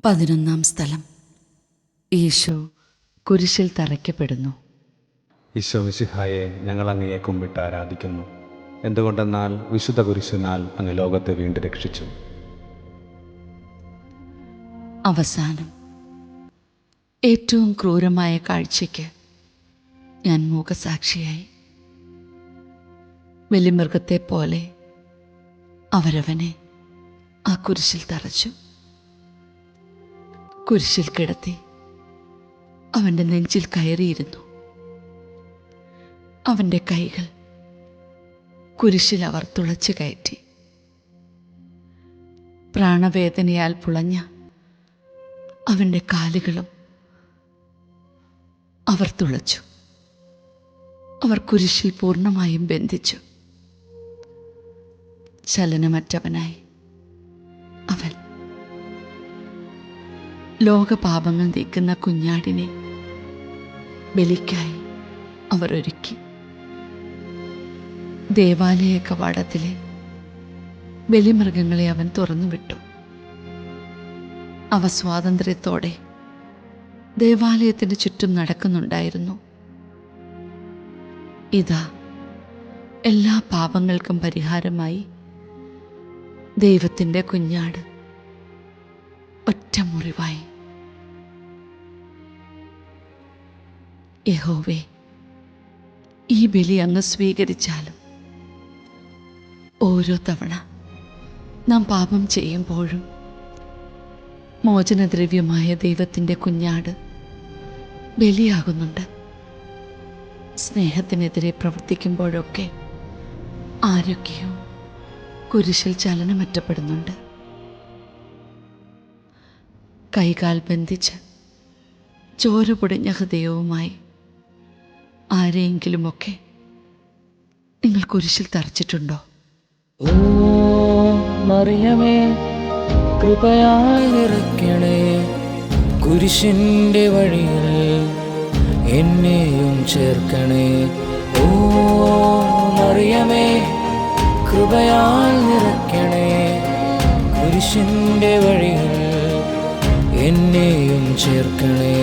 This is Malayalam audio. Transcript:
11 സ്ഥലം. ഈശോ കുരിശിൽ തറയ്ക്കപ്പെടുന്നു. ഈശോ മിശിഹായെ, ഞങ്ങൾ അങ്ങയെ കുമ്പിട്ട് ആരാധിക്കുന്നു. എന്തുകൊണ്ടെന്നാൽ വിശുദ്ധ കുരിശിനാൽ അങ്ങ് ലോകത്തെ വീണ്ടും രക്ഷിച്ചു. അവസാനം ഏറ്റവും ക്രൂരമായ കാഴ്ചയ്ക്ക് ഞാൻ മൂകസാക്ഷിയായി. ബലിമൃഗത്തെ പോലെ അവരവനെ ആ കുരിശിൽ തറച്ചു. കുരിശിൽ കിടത്തി അവൻ്റെ നെഞ്ചിൽ കയറിയിരുന്നു. അവൻ്റെ കൈകൾ കുരിശിൽ അവർ തുളച്ചു കയറ്റി. പ്രാണവേദനയാൽ പുളഞ്ഞ അവൻ്റെ കാലുകളും അവർ തുളച്ചു. അവർ കുരിശിൽ പൂർണ്ണമായും ബന്ധിച്ചു. ചലനമറ്റവനായി അവൻ ലോകപാപങ്ങൾ നീക്കുന്ന കുഞ്ഞാടിനെ ബലിക്കായി അവർ ഒരുക്കി. ദേവാലയ കവാടത്തിലെ ബലിമൃഗങ്ങളെ അവൻ തുറന്നുവിട്ടു. അവ സ്വാതന്ത്ര്യത്തോടെ ദേവാലയത്തിന് ചുറ്റും നടക്കുന്നുണ്ടായിരുന്നു. ഇതാ, എല്ലാ പാപങ്ങൾക്കും പരിഹാരമായി ദൈവത്തിൻ്റെ കുഞ്ഞാട് ഒറ്റ മുറിവായി. യഹോവേ, ഈ ബലി അങ്ങ് സ്വീകരിച്ചാലും ഓരോ തവണ നാം പാപം ചെയ്യുമ്പോഴും മോചനദ്രവ്യമായ ദൈവത്തിൻ്റെ കുഞ്ഞാട് ബലിയാകുന്നുണ്ട്. സ്നേഹത്തിനെതിരെ പ്രവർത്തിക്കുമ്പോഴൊക്കെ ആരൊക്കെയോ കുരിശിൽ ചലനമറ്റപ്പെടുന്നുണ്ട്. കൈകാൽ ബന്ധിച്ച് ചോര പൊടിഞ്ഞ ഹൃദയവുമായി ആരെയെങ്കിലുമൊക്കെ നിങ്ങൾ കുരിശിൽ തറച്ചിട്ടുണ്ടോ? ഓ മറിയമേ, കൃപയാൽ നിറയ്ക്കണേ, കുരിശിൻ്റെ വഴിയിൽ എന്നെയും ചേർക്കണേ. ഓ മറിയമേ, കൃപയാൽ നിറയ്ക്കണേ, കുരിശിൻ്റെ വഴിയിൽ എന്നെയും ചേർക്കണേ.